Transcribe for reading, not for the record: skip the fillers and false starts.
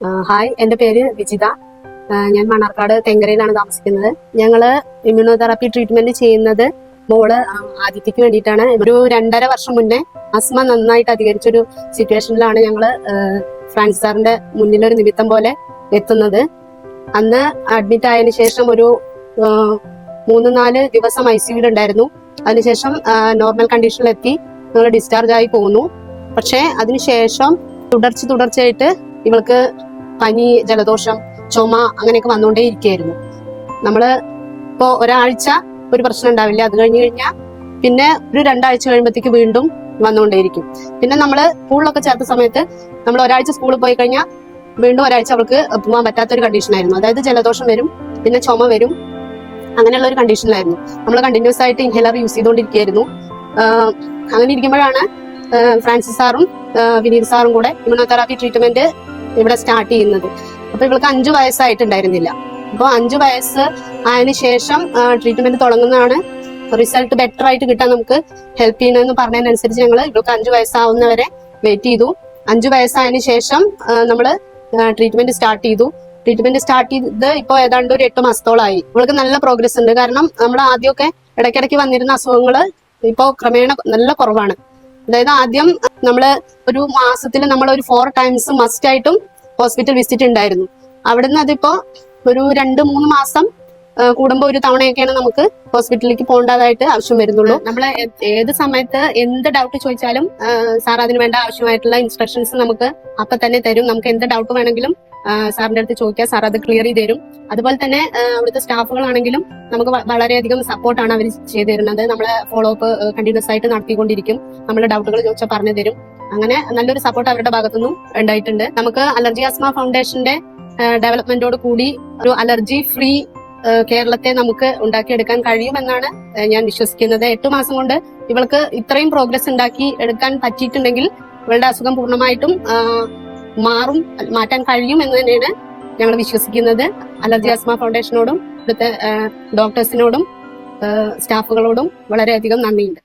Hi, എൻ്റെ പേര് വിജിത. ഞാൻ മണ്ണാർക്കാട് തെങ്കരയിലാണ് താമസിക്കുന്നത്. ഞങ്ങള് ഇമ്മ്യൂണോതെറാപ്പി ട്രീറ്റ്മെന്റ് ചെയ്യുന്നത് മോള് ആദിത്യക്ക് വേണ്ടിയിട്ടാണ്. ഒരു 2.5 വർഷം മുന്നേ അസ്മ നന്നായിട്ട് അധികരിച്ചൊരു സിറ്റുവേഷനിലാണ് ഞങ്ങള് ഫ്രാൻസ് സാറിന്റെ മുന്നിലൊരു നിമിത്തം പോലെ എത്തുന്നത്. അന്ന് അഡ്മിറ്റ് ആയതിനു ശേഷം ഒരു 3-4 ദിവസം ICUയിൽ ഉണ്ടായിരുന്നു. അതിനുശേഷം നോർമൽ കണ്ടീഷനിലെത്തി ഞങ്ങൾ ഡിസ്ചാർജ് ആയി പോകുന്നു. പക്ഷേ അതിനുശേഷം തുടർച്ചയായിട്ട് ഇവൾക്ക് പനി, ജലദോഷം, ചുമ അങ്ങനെയൊക്കെ വന്നുകൊണ്ടേ ഇരിക്കുകയായിരുന്നു. നമ്മള് ഇപ്പോ ഒരാഴ്ച ഒരു പ്രശ്നം ഉണ്ടാവില്ല. അത് കഴിഞ്ഞാൽ പിന്നെ ഒരു 2 ആഴ്ച കഴിയുമ്പോഴത്തേക്ക് വീണ്ടും വന്നുകൊണ്ടേയിരിക്കും. പിന്നെ നമ്മള് സ്കൂളിലൊക്കെ ചേർത്ത സമയത്ത് നമ്മൾ ഒരാഴ്ച സ്കൂളിൽ പോയി കഴിഞ്ഞാൽ വീണ്ടും ഒരാഴ്ച അവൾക്ക് പോകാൻ പറ്റാത്തൊരു കണ്ടീഷനായിരുന്നു. അതായത് ജലദോഷം വരും, പിന്നെ ചുമ വരും, അങ്ങനെയുള്ള ഒരു കണ്ടീഷനിലായിരുന്നു. നമ്മൾ കണ്ടിന്യൂസ് ആയിട്ട് ഇൻഹേലർ യൂസ് ചെയ്തുകൊണ്ടിരിക്കുകയായിരുന്നു. അങ്ങനെ ഇരിക്കുമ്പോഴാണ് ഫ്രാൻസിസ് സാറും വിനീത് സാറും കൂടെ ഇമ്മ്യൂണോതെറാപ്പി ട്രീറ്റ്മെന്റ് ഇവിടെ സ്റ്റാർട്ട് ചെയ്യുന്നത്. അപ്പൊ ഇവൾക്ക് 5 വയസ്സായിട്ടുണ്ടായിരുന്നില്ല. അപ്പോൾ 5 വയസ്സ് അതിന് ശേഷം ട്രീറ്റ്മെന്റ് തുടങ്ങുന്നതാണ് റിസൾട്ട് ബെറ്റർ ആയിട്ട് കിട്ടാൻ നമുക്ക് ഹെൽപ്പ് ചെയ്യണമെന്ന് പറഞ്ഞതിനനുസരിച്ച് ഞങ്ങൾ ഇവൾക്ക് 5 വയസ്സാവുന്നവരെ വെയിറ്റ് ചെയ്തു. 5 വയസ്സായതിനു ശേഷം നമ്മൾ ട്രീറ്റ്മെന്റ് സ്റ്റാർട്ട് ചെയ്തു. ട്രീറ്റ്മെന്റ് സ്റ്റാർട്ട് ചെയ്ത് ഇപ്പോൾ ഏതാണ്ട് ഒരു 8 മാസത്തോളമായി. ഇവൾക്ക് നല്ല പ്രോഗ്രസ് ഉണ്ട്. കാരണം നമ്മൾ ആദ്യമൊക്കെ ഇടയ്ക്കിടയ്ക്ക് വന്നിരുന്ന അസുഖങ്ങൾ ഇപ്പോൾ ക്രമേണ നല്ല കുറവാണ്. അതായത് ആദ്യം നമ്മള് ഒരു മാസത്തിൽ നമ്മൾ ഒരു 4 ടൈംസ് മസ്റ്റ് ആയിട്ടും ഹോസ്പിറ്റൽ വിസിറ്റ് ഉണ്ടായിരുന്നു. അവിടുന്ന് അതിപ്പോ ഒരു 2-3 മാസം കൂടുമ്പോൾ ഒരു തവണയൊക്കെയാണ് നമുക്ക് ഹോസ്പിറ്റലിലേക്ക് പോകേണ്ടതായിട്ട് ആവശ്യം വരുന്നുള്ളൂ. നമ്മൾ ഏത് സമയത്ത് എന്ത് ഡൗട്ട് ചോദിച്ചാലും സാർ അതിന് വേണ്ട ആവശ്യമായിട്ടുള്ള ഇൻസ്ട്രക്ഷൻസ് നമുക്ക് അപ്പൊ തന്നെ തരും. നമുക്ക് എന്ത് ഡൗട്ട് വേണമെങ്കിലും സാറിന്റെ അടുത്ത് ചോദിക്കാം, സാർ അത് ക്ലിയർ ചെയ്ത് തരും. അതുപോലെ തന്നെ അവിടുത്തെ സ്റ്റാഫുകളാണെങ്കിലും നമുക്ക് വളരെയധികം സപ്പോർട്ടാണ് അവർ ചെയ്തു തരുന്നത്. നമ്മളെ ഫോളോ അപ്പ് കണ്ടിന്യൂസ് ആയിട്ട് നടത്തിക്കൊണ്ടിരിക്കും. നമ്മളെ ഡൗട്ടുകൾ ചോദിച്ചാൽ പറഞ്ഞു തരും. അങ്ങനെ നല്ലൊരു സപ്പോർട്ട് അവരുടെ ഭാഗത്തുനിന്നും ഉണ്ടായിട്ടുണ്ട്. നമുക്ക് അലർജി ആസ്മ ഫൗണ്ടേഷന്റെ ഡെവലപ്മെന്റോട് കൂടി ഒരു അലർജി ഫ്രീ കേരളത്തെ നമുക്ക് ഉണ്ടാക്കിയെടുക്കാൻ കഴിയുമെന്നാണ് ഞാൻ വിശ്വസിക്കുന്നത്. 8 മാസം കൊണ്ട് ഇവൾക്ക് ഇത്രയും പ്രോഗ്രസ് ഉണ്ടാക്കി എടുക്കാൻ പറ്റിയിട്ടുണ്ടെങ്കിൽ ഇവളുടെ അസുഖം പൂർണ്ണമായിട്ടും മാറ്റാൻ കഴിയും എന്ന് തന്നെയാണ് ഞങ്ങൾ വിശ്വസിക്കുന്നത്. അലർജി ആസ്മ ഫൗണ്ടേഷനോടും ഇവിടുത്തെ ഡോക്ടേഴ്സിനോടും സ്റ്റാഫുകളോടും വളരെയധികം നന്ദിയുണ്ട്.